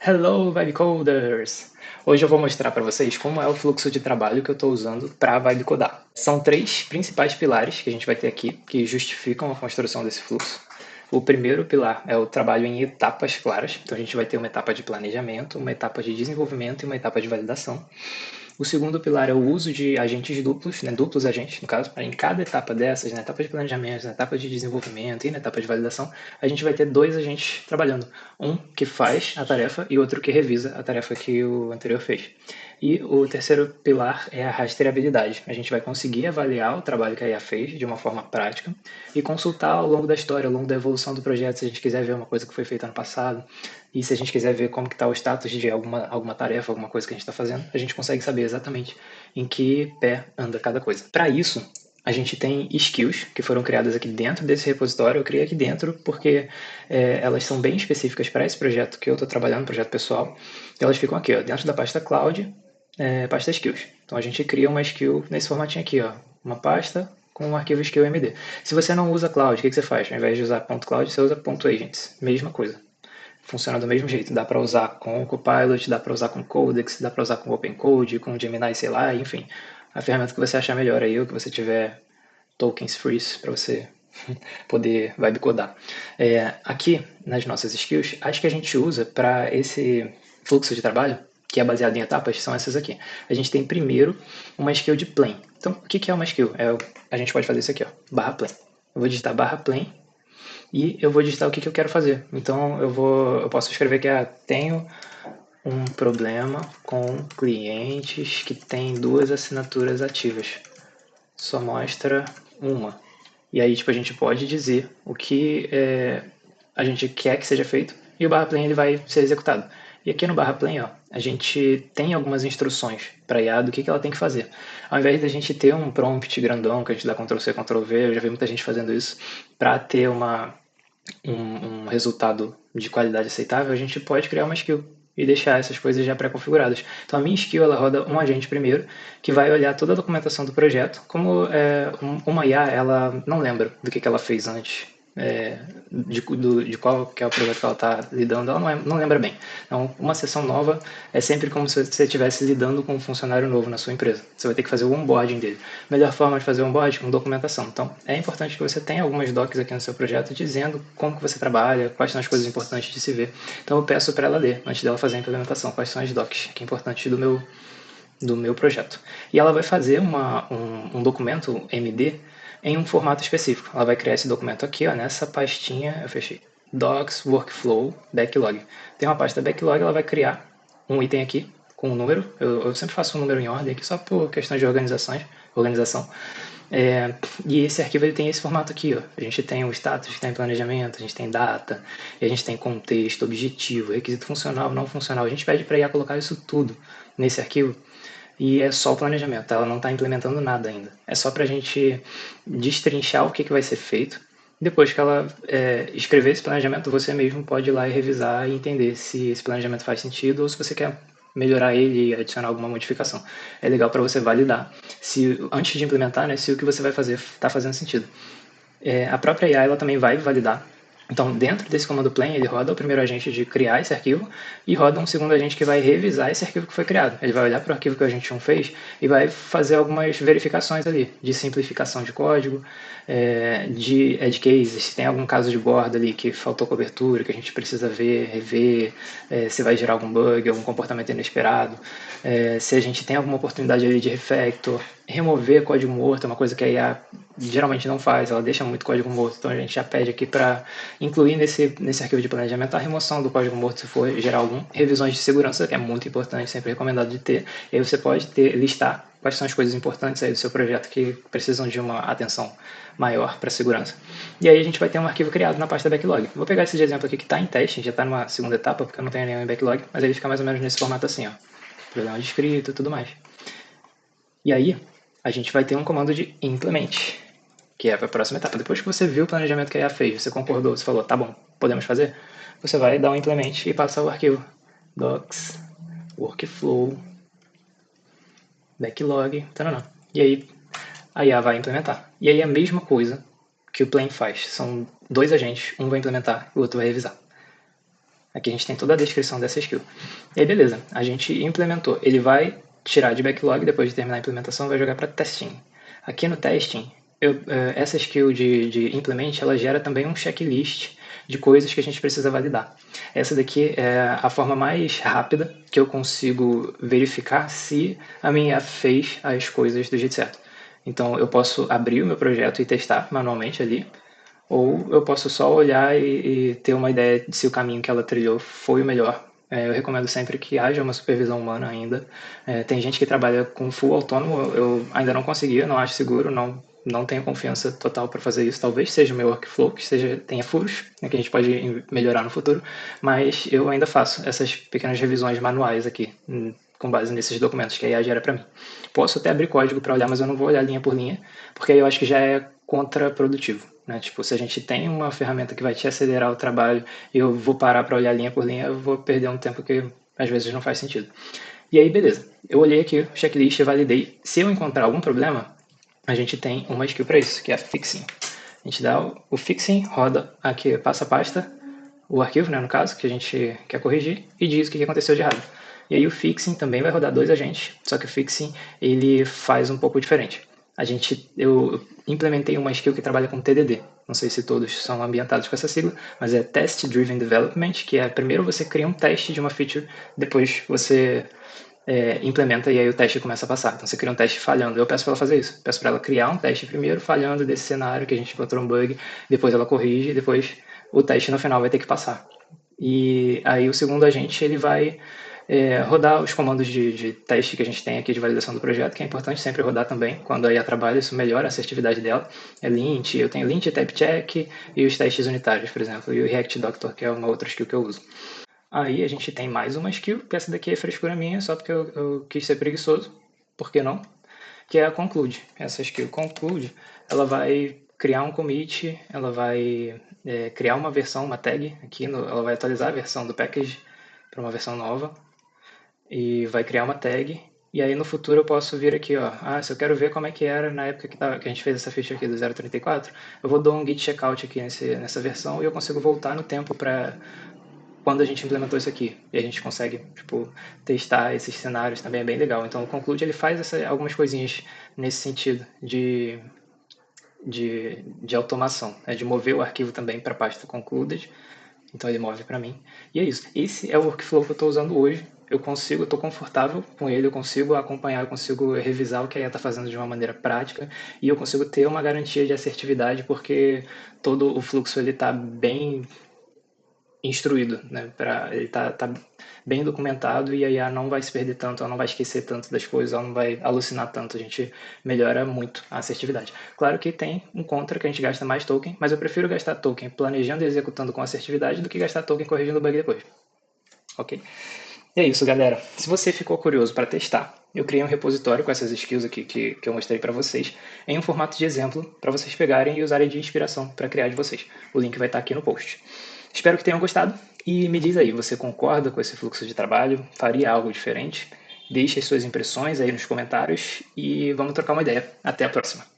Hello, Vibe Coders! Hoje eu vou mostrar para vocês como é o fluxo de trabalho que eu estou usando para Vibe Codar. São três principais pilares que a gente vai ter aqui que justificam a construção desse fluxo. O primeiro pilar é o trabalho em etapas claras. Então a gente vai ter uma etapa de planejamento, uma etapa de desenvolvimento e uma etapa de validação. O segundo pilar é o uso de agentes duplos, né, duplos agentes, no caso, em cada etapa dessas, na etapa de planejamento, na etapa de desenvolvimento e na etapa de validação, a gente vai ter dois agentes trabalhando. Um que faz a tarefa e outro que revisa a tarefa que o anterior fez. E o terceiro pilar é a rastreabilidade. A gente vai conseguir avaliar o trabalho que a IA fez de uma forma prática e consultar ao longo da história, ao longo da evolução do projeto, se a gente quiser ver uma coisa que foi feita no passado, e se a gente quiser ver como está o status de alguma tarefa, alguma coisa que a gente está fazendo, a gente consegue saber exatamente em que pé anda cada coisa. Para isso, a gente tem skills que foram criadas aqui dentro desse repositório. Eu criei aqui dentro porque elas são bem específicas para esse projeto que eu estou trabalhando, projeto pessoal. E elas ficam aqui, ó, dentro da pasta Cloud, pasta skills. Então a gente cria uma skill nesse formatinho aqui, ó, uma pasta com um arquivo skill MD. Se você não usa Cloud, o que você faz? Ao invés de usar .cloud, você usa .agents. Mesma coisa. Funciona do mesmo jeito. Dá para usar com o Copilot, dá para usar com Codex, dá para usar com OpenCode, com Gemini, sei lá, enfim. A ferramenta que você achar melhor aí, ou que você tiver tokens free para você poder vibe codar. Aqui, nas nossas skills, as que a gente usa para esse fluxo de trabalho, que é baseado em etapas, são essas aqui. A gente tem primeiro uma skill de plain. Então, o que é uma skill? A gente pode fazer isso aqui, ó, barra plain. Eu vou digitar barra plain e eu vou digitar o que eu quero fazer. Então eu posso escrever que tenho um problema com clientes que têm duas assinaturas ativas. Só mostra uma. E aí tipo, a gente pode dizer o que a gente quer que seja feito e o barra plain ele vai ser executado. E aqui no barra plain, ó, a gente tem algumas instruções para a IA do que ela tem que fazer. Ao invés da gente ter um prompt grandão que a gente dá Ctrl+C, Ctrl+V, eu já vi muita gente fazendo isso, para ter um resultado de qualidade aceitável, a gente pode criar uma skill e deixar essas coisas já pré-configuradas. Então a minha skill ela roda um agente primeiro, que vai olhar toda a documentação do projeto. Como uma IA, ela não lembra do que ela fez antes, de qual que é o projeto que ela está lidando, ela não lembra bem. Então, uma sessão nova é sempre como se você estivesse lidando com um funcionário novo na sua empresa. Você vai ter que fazer o onboarding dele. Melhor forma de fazer o onboarding com documentação. Então, é importante que você tenha algumas docs aqui no seu projeto dizendo como que você trabalha, quais são as coisas importantes de se ver. Então, eu peço para ela ler, antes dela fazer a implementação, quais são as docs que é importante do meu projeto. E ela vai fazer um documento MD em um formato específico. Ela vai criar esse documento aqui, ó, nessa pastinha, eu fechei, Docs, Workflow, Backlog. Tem uma pasta Backlog, ela vai criar um item aqui com um número. Eu sempre faço um número em ordem aqui, só por questão de organização. E esse arquivo ele tem esse formato aqui, ó. A gente tem o status que está em planejamento, a gente tem data, e a gente tem contexto, objetivo, requisito funcional, não funcional. A gente pede para a IA colocar isso tudo nesse arquivo e é só o planejamento, ela não está implementando nada ainda. É só para a gente destrinchar o que vai ser feito. Depois que ela escrever esse planejamento, você mesmo pode ir lá e revisar e entender se esse planejamento faz sentido ou se você quer melhorar ele e adicionar alguma modificação. É legal para você validar, se antes de implementar, né, se o que você vai fazer está fazendo sentido. A própria IA ela também vai validar. Então, dentro desse comando plain, ele roda o primeiro agente de criar esse arquivo e roda um segundo agente que vai revisar esse arquivo que foi criado. Ele vai olhar para o arquivo que o agente 1 fez e vai fazer algumas verificações ali, de simplificação de código, de edge cases, se tem algum caso de borda ali que faltou cobertura, que a gente precisa ver, rever, se vai gerar algum bug, algum comportamento inesperado, se a gente tem alguma oportunidade ali de refactor, remover código morto, é uma coisa que a IA geralmente não faz, ela deixa muito código morto, então a gente já pede aqui para incluir nesse arquivo de planejamento a remoção do código morto se for gerar algum, revisões de segurança, que é muito importante, sempre recomendado de ter, e aí você pode listar quais são as coisas importantes aí do seu projeto que precisam de uma atenção maior para segurança. E aí a gente vai ter um arquivo criado na pasta backlog. Vou pegar esse exemplo aqui que está em teste, já está numa segunda etapa, porque eu não tenho nenhum em backlog, mas ele fica mais ou menos nesse formato assim, ó, problema descrito e tudo mais. E aí, a gente vai ter um comando de implement, que é para a próxima etapa. Depois que você viu o planejamento que a IA fez, você concordou, você falou, tá bom, podemos fazer, você vai dar um implement e passar o arquivo docs, workflow, backlog, tarará. E aí a IA vai implementar. E aí é a mesma coisa que o plain faz. São dois agentes, um vai implementar e o outro vai revisar. Aqui a gente tem toda a descrição dessa skill. E aí, beleza, a gente implementou. Ele vai tirar de backlog depois de terminar a implementação e vai jogar para testing. Aqui no testing, essa skill de implement, ela gera também um checklist de coisas que a gente precisa validar. Essa daqui é a forma mais rápida que eu consigo verificar se a minha app fez as coisas do jeito certo. Então, eu posso abrir o meu projeto e testar manualmente ali, ou eu posso só olhar e ter uma ideia de se o caminho que ela trilhou foi o melhor. Eu recomendo sempre que haja uma supervisão humana ainda. Tem gente que trabalha com full autônomo, eu ainda não consegui, não acho seguro, não tenho confiança total para fazer isso. Talvez seja o meu workflow, que tenha furos, né, que a gente pode melhorar no futuro, mas eu ainda faço essas pequenas revisões manuais aqui, com base nesses documentos que a IA gera para mim. Posso até abrir código para olhar, mas eu não vou olhar linha por linha, porque aí eu acho que já é contraprodutivo. Né? Tipo, se a gente tem uma ferramenta que vai te acelerar o trabalho e eu vou parar para olhar linha por linha, eu vou perder um tempo que às vezes não faz sentido. E aí, beleza. Eu olhei aqui o checklist e validei. Se eu encontrar algum problema, a gente tem uma skill para isso, que é a fixing. A gente dá o fixing, roda aqui, passa a pasta, o arquivo, né, no caso, que a gente quer corrigir, e diz o que aconteceu de errado. E aí o fixing também vai rodar dois agentes, só que o fixing ele faz um pouco diferente. Eu implementei uma skill que trabalha com TDD. Não sei se todos são ambientados com essa sigla, mas é Test Driven Development, que é primeiro você cria um teste de uma feature, depois você implementa e aí o teste começa a passar. Então você cria um teste falhando. Eu peço para ela fazer isso. Peço para ela criar um teste primeiro falhando desse cenário que a gente encontrou um bug, depois ela corrige, depois o teste no final vai ter que passar. E aí o segundo agente ele vai rodar os comandos de teste que a gente tem aqui de validação do projeto, que é importante sempre rodar também. Quando a IA trabalha, isso melhora a assertividade dela. É lint, eu tenho lint, type check e os testes unitários, por exemplo, e o React Doctor, que é uma outra skill que eu uso. Aí a gente tem mais uma skill, que essa daqui é frescura minha, só porque eu quis ser preguiçoso, por que não? Que é a conclude. Essa skill conclude, ela vai criar um commit, ela vai criar uma versão, uma tag aqui, ela vai atualizar a versão do package para uma versão nova e vai criar uma tag. E aí no futuro eu posso vir aqui, ó, se eu quero ver como é que era na época que a gente fez essa feature aqui do 0.34, eu vou dar um git checkout aqui nessa versão e eu consigo voltar no tempo para quando a gente implementou isso aqui. E a gente consegue, tipo, testar esses cenários também, é bem legal. Então o Conclude ele faz algumas coisinhas nesse sentido de automação, né? De mover o arquivo também para a pasta Concluded. Então ele move para mim. E é isso. Esse é o workflow que eu estou usando hoje. Eu estou confortável com ele, eu consigo acompanhar, eu consigo revisar o que a IA está fazendo de uma maneira prática e eu consigo ter uma garantia de assertividade porque todo o fluxo ele está bem instruído, né? Ele tá bem documentado e a IA não vai se perder tanto, ela não vai esquecer tanto das coisas, ela não vai alucinar tanto, a gente melhora muito a assertividade. Claro que tem um contra que a gente gasta mais token, mas eu prefiro gastar token planejando e executando com assertividade do que gastar token corrigindo o bug depois. Ok? E é isso, galera. Se você ficou curioso para testar, eu criei um repositório com essas skills aqui que eu mostrei para vocês, em um formato de exemplo, para vocês pegarem e usarem de inspiração para criar de vocês. O link vai estar aqui no post. Espero que tenham gostado e me diz aí, você concorda com esse fluxo de trabalho? Faria algo diferente? Deixe as suas impressões aí nos comentários e vamos trocar uma ideia. Até a próxima!